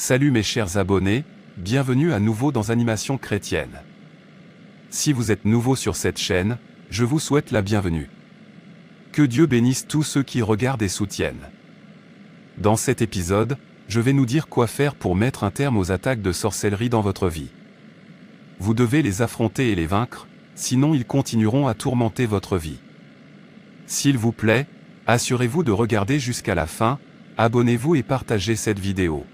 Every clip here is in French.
Salut mes chers abonnés, bienvenue à nouveau dans Animation Chrétienne. Si vous êtes nouveau sur cette chaîne, je vous souhaite la bienvenue. Que Dieu bénisse tous ceux qui regardent et soutiennent. Dans cet épisode, je vais nous dire quoi faire pour mettre un terme aux attaques de sorcellerie dans votre vie. Vous devez les affronter et les vaincre, sinon ils continueront à tourmenter votre vie. S'il vous plaît, assurez-vous de regarder jusqu'à la fin, abonnez-vous et partagez cette vidéo.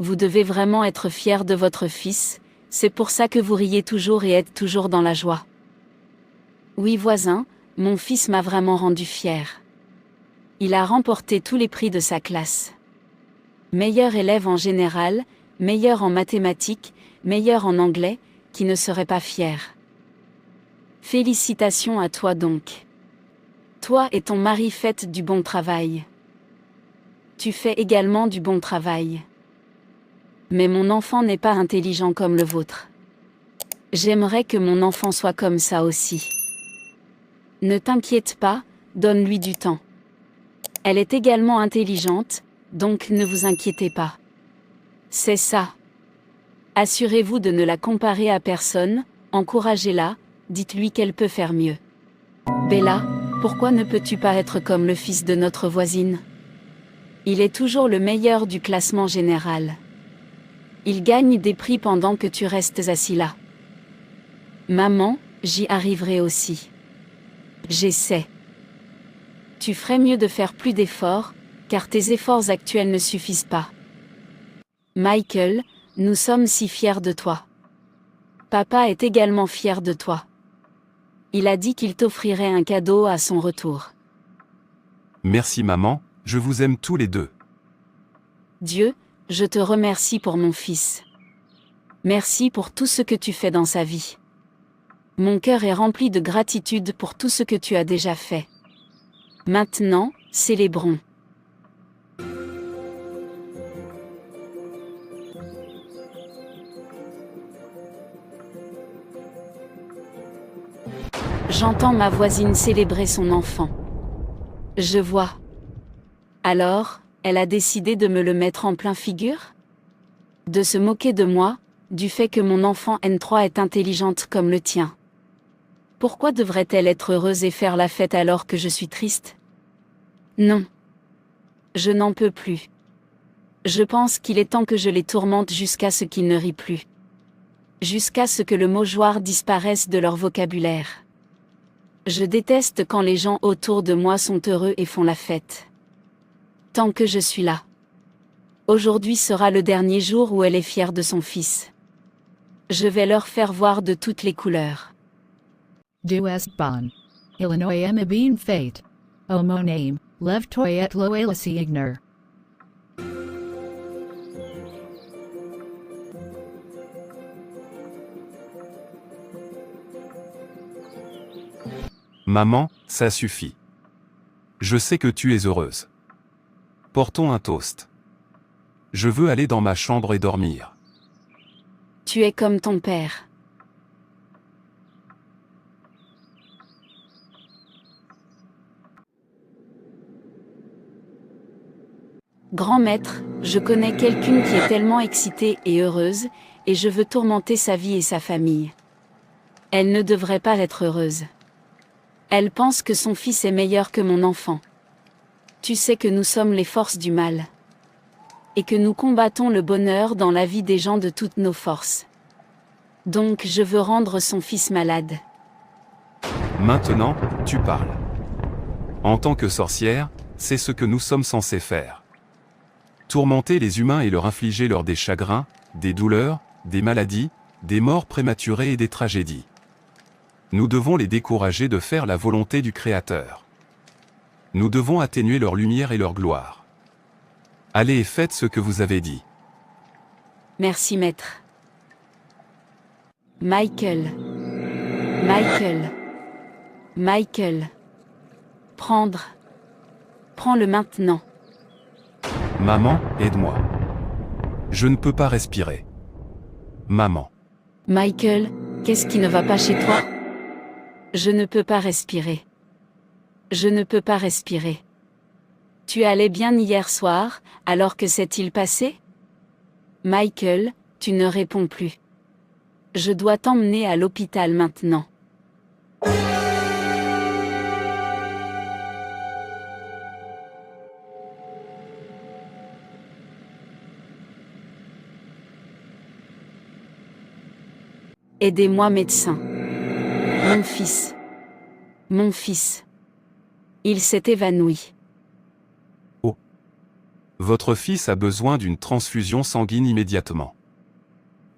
Vous devez vraiment être fier de votre fils, c'est pour ça que vous riez toujours et êtes toujours dans la joie. Oui voisin, mon fils m'a vraiment rendu fier. Il a remporté tous les prix de sa classe. Meilleur élève en général, meilleur en mathématiques, meilleur en anglais, qui ne serait pas fier. Félicitations à toi donc. Toi et ton mari faites du bon travail. Tu fais également du bon travail. Mais mon enfant n'est pas intelligent comme le vôtre. J'aimerais que mon enfant soit comme ça aussi. Ne t'inquiète pas, donne-lui du temps. Elle est également intelligente, donc ne vous inquiétez pas. C'est ça. Assurez-vous de ne la comparer à personne, encouragez-la, dites-lui qu'elle peut faire mieux. Bella, pourquoi ne peux-tu pas être comme le fils de notre voisine? Il est toujours le meilleur du classement général. Il gagne des prix pendant que tu restes assis là. Maman, j'y arriverai aussi. J'essaie. Tu ferais mieux de faire plus d'efforts, car tes efforts actuels ne suffisent pas. Michael, nous sommes si fiers de toi. Papa est également fier de toi. Il a dit qu'il t'offrirait un cadeau à son retour. Merci maman, je vous aime tous les deux. Dieu, je te remercie pour mon fils. Merci pour tout ce que tu fais dans sa vie. Mon cœur est rempli de gratitude pour tout ce que tu as déjà fait. Maintenant, célébrons. J'entends ma voisine célébrer son enfant. Je vois. Alors, elle a décidé de me le mettre en plein figure? De se moquer de moi, du fait que mon enfant N3 est intelligente comme le tien. Pourquoi devrait-elle être heureuse et faire la fête alors que je suis triste? Non. Je n'en peux plus. Je pense qu'il est temps que je les tourmente jusqu'à ce qu'ils ne rient plus. Jusqu'à ce que le mot jouir disparaisse de leur vocabulaire. Je déteste quand les gens autour de moi sont heureux et font la fête. Tant que je suis là. Aujourd'hui sera le dernier jour où elle est fière de son fils. Je vais leur faire voir de toutes les couleurs. Du est bon. Illinois emabine fate. O mon name, lev toyet loelasi igner. Maman, ça suffit. Je sais que tu es heureuse. Portons un toast. Je veux aller dans ma chambre et dormir. Tu es comme ton père. Grand maître, je connais quelqu'une qui est tellement excitée et heureuse, et je veux tourmenter sa vie et sa famille. Elle ne devrait pas être heureuse. Elle pense que son fils est meilleur que mon enfant. Tu sais que nous sommes les forces du mal. Et que nous combattons le bonheur dans la vie des gens de toutes nos forces. Donc je veux rendre son fils malade. Maintenant, tu parles. En tant que sorcière, c'est ce que nous sommes censés faire. Tourmenter les humains et leur infliger des chagrins, des douleurs, des maladies, des morts prématurées et des tragédies. Nous devons les décourager de faire la volonté du Créateur. Nous devons atténuer leur lumière et leur gloire. Allez et faites ce que vous avez dit. Merci maître. Michael. Michael. Michael. Prendre. Prends-le maintenant. Maman, aide-moi. Je ne peux pas respirer. Maman. Michael, qu'est-ce qui ne va pas chez toi? Je ne peux pas respirer. Je ne peux pas respirer. Tu allais bien hier soir, alors que s'est-il passé? Michael, tu ne réponds plus. Je dois t'emmener à l'hôpital maintenant. Aidez-moi, médecin. Mon fils. Mon fils. Il s'est évanoui. Votre fils a besoin d'une transfusion sanguine immédiatement.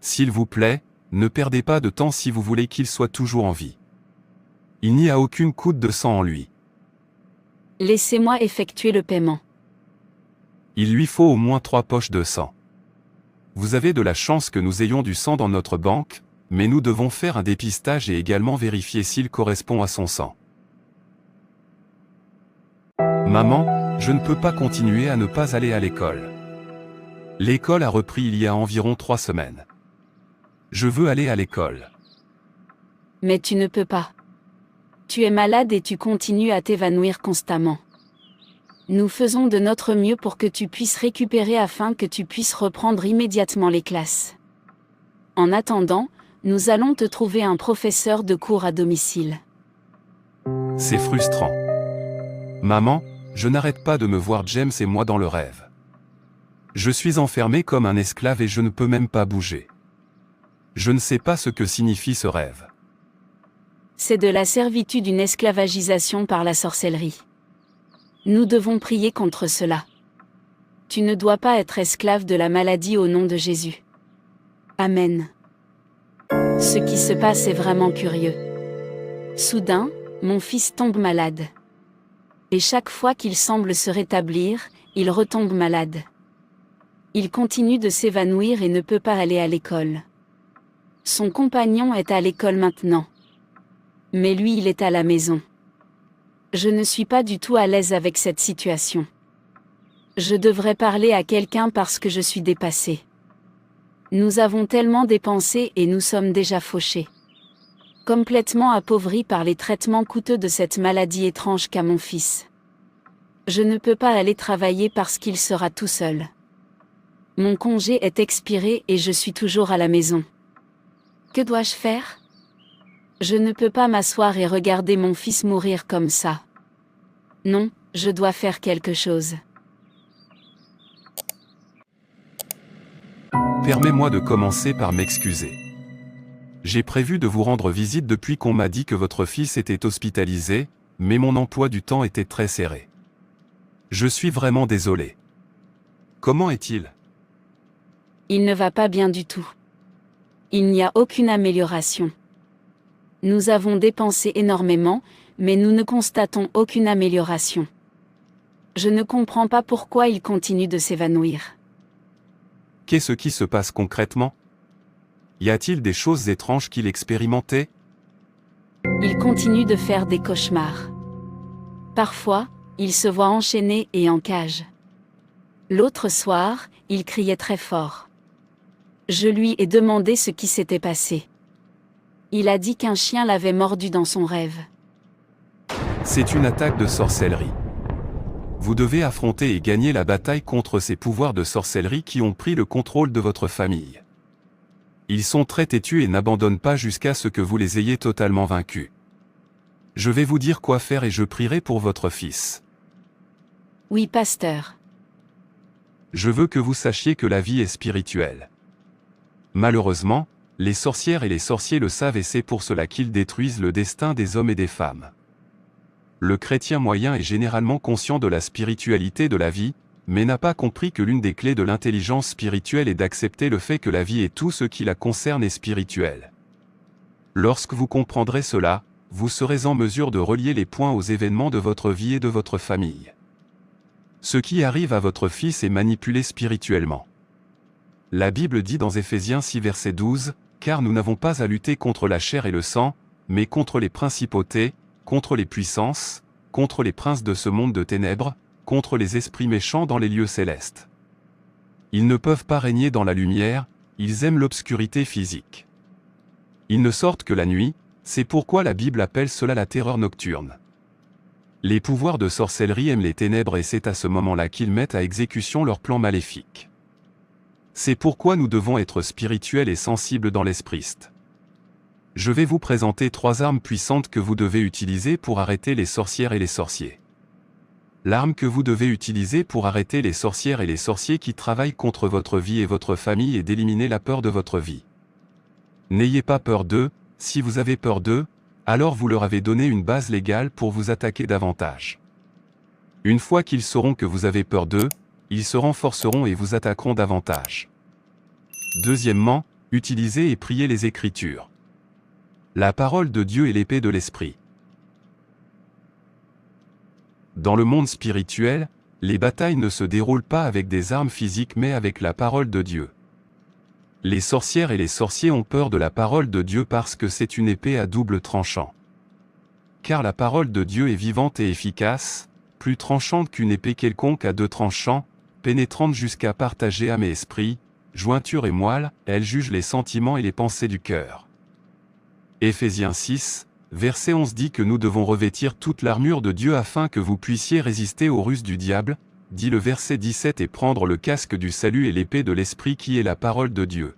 S'il vous plaît, ne perdez pas de temps si vous voulez qu'il soit toujours en vie. Il n'y a aucune goutte de sang en lui. Laissez-moi effectuer le paiement. Il lui faut au moins 3 poches de sang. Vous avez de la chance que nous ayons du sang dans notre banque, mais nous devons faire un dépistage et également vérifier s'il correspond à son sang. Maman, je ne peux pas continuer à ne pas aller à l'école. L'école a repris il y a environ 3 semaines. Je veux aller à l'école. Mais tu ne peux pas. Tu es malade et tu continues à t'évanouir constamment. Nous faisons de notre mieux pour que tu puisses récupérer afin que tu puisses reprendre immédiatement les classes. En attendant, nous allons te trouver un professeur de cours à domicile. C'est frustrant. Maman, je n'arrête pas de me voir James et moi dans le rêve. Je suis enfermé comme un esclave et je ne peux même pas bouger. Je ne sais pas ce que signifie ce rêve. C'est de la servitude, une esclavagisation par la sorcellerie. Nous devons prier contre cela. Tu ne dois pas être esclave de la maladie au nom de Jésus. Amen. Ce qui se passe est vraiment curieux. Soudain, mon fils tombe malade. Et chaque fois qu'il semble se rétablir, il retombe malade. Il continue de s'évanouir et ne peut pas aller à l'école. Son compagnon est à l'école maintenant. Mais lui, il est à la maison. Je ne suis pas du tout à l'aise avec cette situation. Je devrais parler à quelqu'un parce que je suis dépassée. Nous avons tellement dépensé et nous sommes déjà fauchés. Complètement appauvris par les traitements coûteux de cette maladie étrange qu'a mon fils. Je ne peux pas aller travailler parce qu'il sera tout seul. Mon congé est expiré et je suis toujours à la maison. Que dois-je faire? Je ne peux pas m'asseoir et regarder mon fils mourir comme ça. Non, je dois faire quelque chose. Permets-moi de commencer par m'excuser. J'ai prévu de vous rendre visite depuis qu'on m'a dit que votre fils était hospitalisé, mais mon emploi du temps était très serré. Je suis vraiment désolé. Comment est-il? Il ne va pas bien du tout. Il n'y a aucune amélioration. Nous avons dépensé énormément, mais nous ne constatons aucune amélioration. Je ne comprends pas pourquoi il continue de s'évanouir. Qu'est-ce qui se passe concrètement? Y a-t-il des choses étranges qu'il expérimentait? Il continue de faire des cauchemars. Parfois, il se voit enchaîné et en cage. L'autre soir, il criait très fort. Je lui ai demandé ce qui s'était passé. Il a dit qu'un chien l'avait mordu dans son rêve. C'est une attaque de sorcellerie. Vous devez affronter et gagner la bataille contre ces pouvoirs de sorcellerie qui ont pris le contrôle de votre famille. Ils sont très têtus et n'abandonnent pas jusqu'à ce que vous les ayez totalement vaincus. Je vais vous dire quoi faire et je prierai pour votre fils. Oui, pasteur. Je veux que vous sachiez que la vie est spirituelle. Malheureusement, les sorcières et les sorciers le savent et c'est pour cela qu'ils détruisent le destin des hommes et des femmes. Le chrétien moyen est généralement conscient de la spiritualité de la vie, mais n'a pas compris que l'une des clés de l'intelligence spirituelle est d'accepter le fait que la vie et tout ce qui la concerne est spirituel. Lorsque vous comprendrez cela, vous serez en mesure de relier les points aux événements de votre vie et de votre famille. Ce qui arrive à votre fils est manipulé spirituellement. La Bible dit dans Éphésiens 6 verset 12, « Car nous n'avons pas à lutter contre la chair et le sang, mais contre les principautés, contre les puissances, contre les princes de ce monde de ténèbres, contre les esprits méchants dans les lieux célestes. » Ils ne peuvent pas régner dans la lumière, ils aiment l'obscurité physique. Ils ne sortent que la nuit, c'est pourquoi la Bible appelle cela la terreur nocturne. Les pouvoirs de sorcellerie aiment les ténèbres et c'est à ce moment-là qu'ils mettent à exécution leurs plans maléfiques. C'est pourquoi nous devons être spirituels et sensibles dans l'esprit. Je vais vous présenter 3 armes puissantes que vous devez utiliser pour arrêter les sorcières et les sorciers. L'arme que vous devez utiliser pour arrêter les sorcières et les sorciers qui travaillent contre votre vie et votre famille est d'éliminer la peur de votre vie. N'ayez pas peur d'eux, si vous avez peur d'eux, alors vous leur avez donné une base légale pour vous attaquer davantage. Une fois qu'ils sauront que vous avez peur d'eux, ils se renforceront et vous attaqueront davantage. Deuxièmement, utilisez et priez les Écritures. La parole de Dieu est l'épée de l'Esprit. Dans le monde spirituel, les batailles ne se déroulent pas avec des armes physiques mais avec la parole de Dieu. Les sorcières et les sorciers ont peur de la parole de Dieu parce que c'est une épée à double tranchant. Car la parole de Dieu est vivante et efficace, plus tranchante qu'une épée quelconque à 2 tranchants, pénétrante jusqu'à partager âme et esprit, jointure et moelle, elle juge les sentiments et les pensées du cœur. Éphésiens 6, verset 11 dit que nous devons revêtir toute l'armure de Dieu afin que vous puissiez résister aux ruses du diable, dit le verset 17 et prendre le casque du salut et l'épée de l'esprit qui est la parole de Dieu.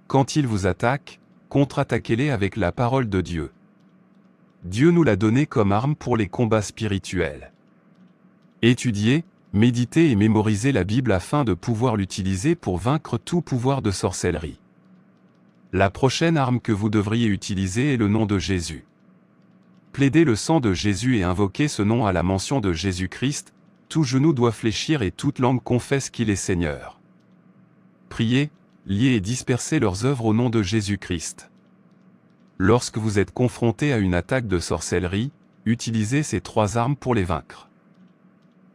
Quand il vous attaque, contre-attaquez-les avec la parole de Dieu. Dieu nous l'a donné comme arme pour les combats spirituels. Étudiez, méditez et mémorisez la Bible afin de pouvoir l'utiliser pour vaincre tout pouvoir de sorcellerie. La prochaine arme que vous devriez utiliser est le nom de Jésus. Plaidez le sang de Jésus et invoquez ce nom à la mention de Jésus-Christ, tout genou doit fléchir et toute langue confesse qu'il est Seigneur. Priez, liez et dispersez leurs œuvres au nom de Jésus-Christ. Lorsque vous êtes confronté à une attaque de sorcellerie, utilisez ces 3 armes pour les vaincre.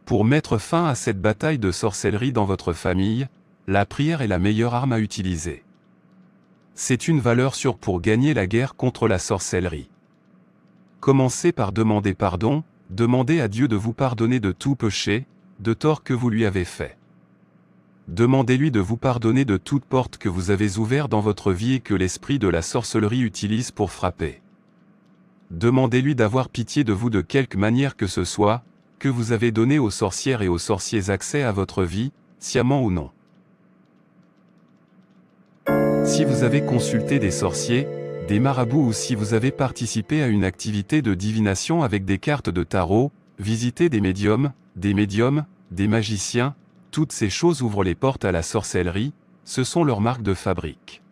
Pour mettre fin à cette bataille de sorcellerie dans votre famille, la prière est la meilleure arme à utiliser. C'est une valeur sûre pour gagner la guerre contre la sorcellerie. Commencez par demander pardon, demandez à Dieu de vous pardonner de tout péché, de tort que vous lui avez fait. Demandez-lui de vous pardonner de toute porte que vous avez ouverte dans votre vie et que l'esprit de la sorcellerie utilise pour frapper. Demandez-lui d'avoir pitié de vous de quelque manière que ce soit, que vous avez donné aux sorcières et aux sorciers accès à votre vie, sciemment ou non. Si vous avez consulté des sorciers, des marabouts ou si vous avez participé à une activité de divination avec des cartes de tarot, visité des médiums, des magiciens, toutes ces choses ouvrent les portes à la sorcellerie, ce sont leurs marques de fabrique.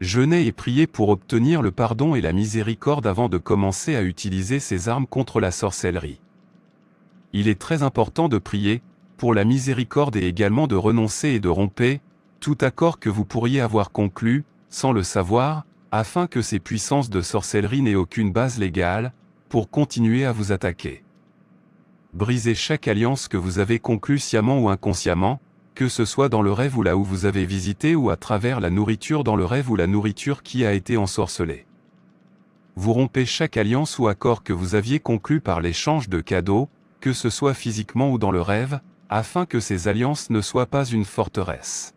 Jeûnez et priez pour obtenir le pardon et la miséricorde avant de commencer à utiliser ces armes contre la sorcellerie. Il est très important de prier, pour la miséricorde et également de renoncer et de rompre tout accord que vous pourriez avoir conclu, sans le savoir, afin que ces puissances de sorcellerie n'aient aucune base légale, pour continuer à vous attaquer. Brisez chaque alliance que vous avez conclue sciemment ou inconsciemment, que ce soit dans le rêve ou là où vous avez visité ou à travers la nourriture dans le rêve ou la nourriture qui a été ensorcelée. Vous rompez chaque alliance ou accord que vous aviez conclu par l'échange de cadeaux, que ce soit physiquement ou dans le rêve, afin que ces alliances ne soient pas une forteresse.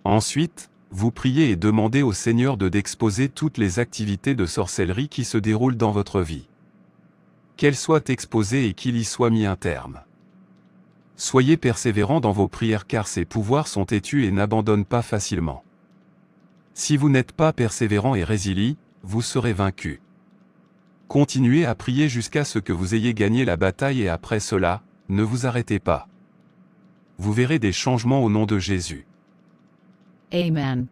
Ensuite, vous priez et demandez au Seigneur d'exposer toutes les activités de sorcellerie qui se déroulent dans votre vie. Qu'elles soient exposées et qu'il y soit mis un terme. Soyez persévérants dans vos prières car ces pouvoirs sont têtus et n'abandonnent pas facilement. Si vous n'êtes pas persévérant et résilient, vous serez vaincu. Continuez à prier jusqu'à ce que vous ayez gagné la bataille et après cela, ne vous arrêtez pas. Vous verrez des changements au nom de Jésus. Amen.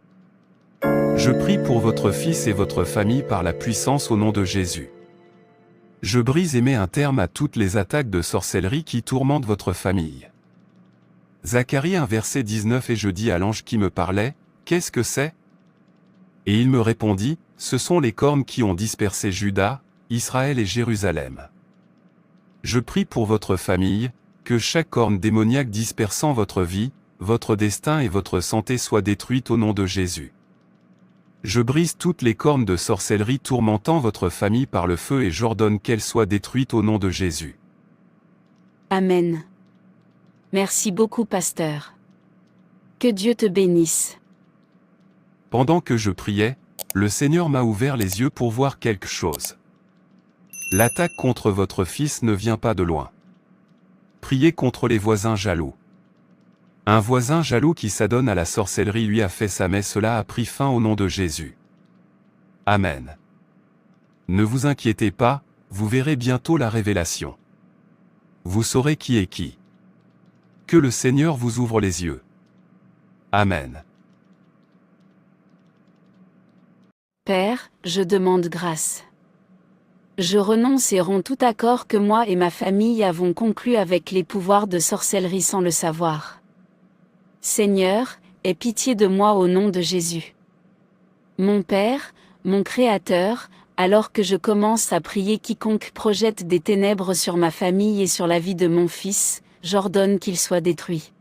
Je prie pour votre fils et votre famille par la puissance au nom de Jésus. Je brise et mets un terme à toutes les attaques de sorcellerie qui tourmentent votre famille. Zacharie 1 verset 19 et je dis à l'ange qui me parlait, « Qu'est-ce que c'est » Et il me répondit, « Ce sont les cornes qui ont dispersé Juda, Israël et Jérusalem. » Je prie pour votre famille, que chaque corne démoniaque dispersant votre vie, votre destin et votre santé soit détruite au nom de Jésus. Je brise toutes les cornes de sorcellerie tourmentant votre famille par le feu et j'ordonne qu'elles soient détruites au nom de Jésus. Amen. Merci beaucoup, pasteur. Que Dieu te bénisse. Pendant que je priais, le Seigneur m'a ouvert les yeux pour voir quelque chose. L'attaque contre votre fils ne vient pas de loin. Priez contre les voisins jaloux. Un voisin jaloux qui s'adonne à la sorcellerie lui a fait ça, mais cela a pris fin au nom de Jésus. Amen. Ne vous inquiétez pas, vous verrez bientôt la révélation. Vous saurez qui est qui. Que le Seigneur vous ouvre les yeux. Amen. Père, je demande grâce. Je renonce et romps tout accord que moi et ma famille avons conclu avec les pouvoirs de sorcellerie sans le savoir. Seigneur, aie pitié de moi au nom de Jésus. Mon Père, mon Créateur, alors que je commence à prier quiconque projette des ténèbres sur ma famille et sur la vie de mon fils, j'ordonne qu'il soit détruit.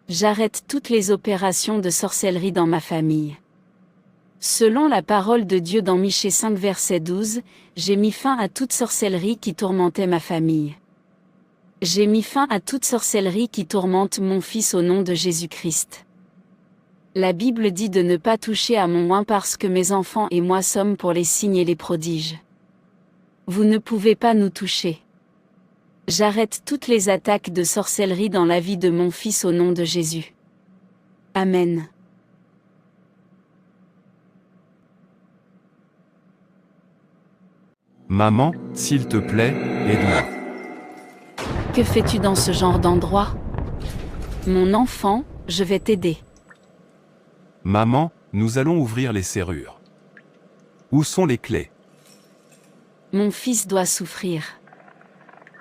J'arrête toutes les opérations de sorcellerie dans ma famille. Selon la parole de Dieu dans Michée 5 verset 12, j'ai mis fin à toute sorcellerie qui tourmentait ma famille. J'ai mis fin à toute sorcellerie qui tourmente mon fils au nom de Jésus-Christ. La Bible dit de ne pas toucher à mon oint parce que mes enfants et moi sommes pour les signes et les prodiges. Vous ne pouvez pas nous toucher. J'arrête toutes les attaques de sorcellerie dans la vie de mon fils au nom de Jésus. Amen. Maman, s'il te plaît, aide-moi. Que fais-tu dans ce genre d'endroit? Mon enfant, je vais t'aider. Maman, nous allons ouvrir les serrures. Où sont les clés? Mon fils doit souffrir.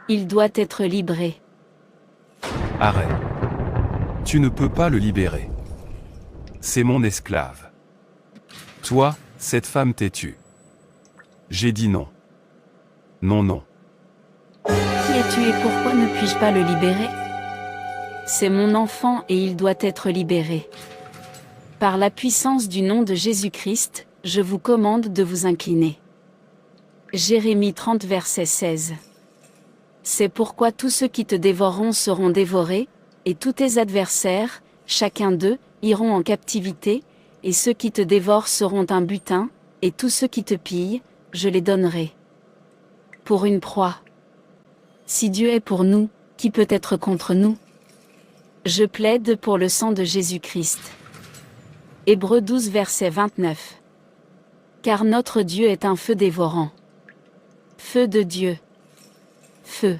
Il doit être libéré. Arrête. Tu ne peux pas le libérer. C'est mon esclave. Toi, cette femme têtue. J'ai dit non. Non, non. Qui es-tu et pourquoi ne puis-je pas le libérer? C'est mon enfant et il doit être libéré. Par la puissance du nom de Jésus-Christ, je vous commande de vous incliner. Jérémie 30 verset 16. C'est pourquoi tous ceux qui te dévoreront seront dévorés, et tous tes adversaires, chacun d'eux, iront en captivité, et ceux qui te dévorent seront un butin, et tous ceux qui te pillent, je les donnerai. Pour une proie. Si Dieu est pour nous, qui peut être contre nous? Je plaide pour le sang de Jésus-Christ. Hébreux 12 verset 29. Car notre Dieu est un feu dévorant. Feu de Dieu. Feu.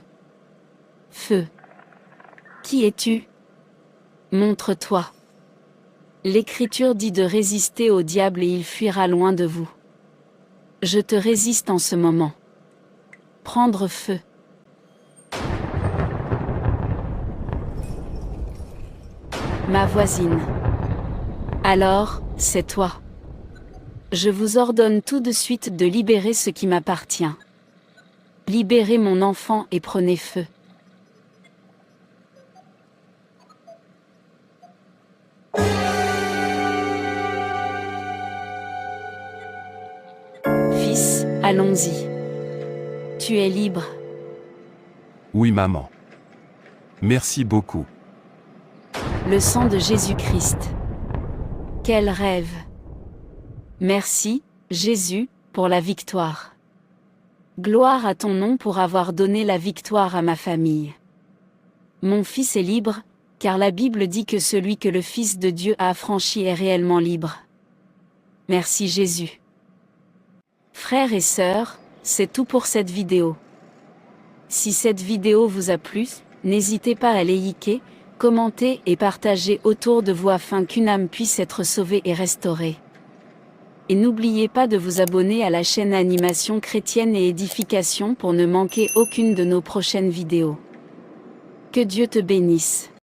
Feu. Qui es-tu? Montre-toi. L'Écriture dit de résister au diable et il fuira loin de vous. Je te résiste en ce moment. Prendre feu. Ma voisine. Alors, c'est toi. Je vous ordonne tout de suite de libérer ce qui m'appartient. Libérez mon enfant et prenez feu. Fils, allons-y. Tu es libre. Oui, maman. Merci beaucoup. Le sang de Jésus-Christ. Quel rêve. Merci, Jésus, pour la victoire. Gloire à ton nom pour avoir donné la victoire à ma famille. Mon fils est libre, car la Bible dit que celui que le Fils de Dieu a affranchi est réellement libre. Merci Jésus. Frères et sœurs, c'est tout pour cette vidéo. Si cette vidéo vous a plu, n'hésitez pas à liker, commenter et partager autour de vous afin qu'une âme puisse être sauvée et restaurée. Et n'oubliez pas de vous abonner à la chaîne Animation Chrétienne et Édification pour ne manquer aucune de nos prochaines vidéos. Que Dieu te bénisse.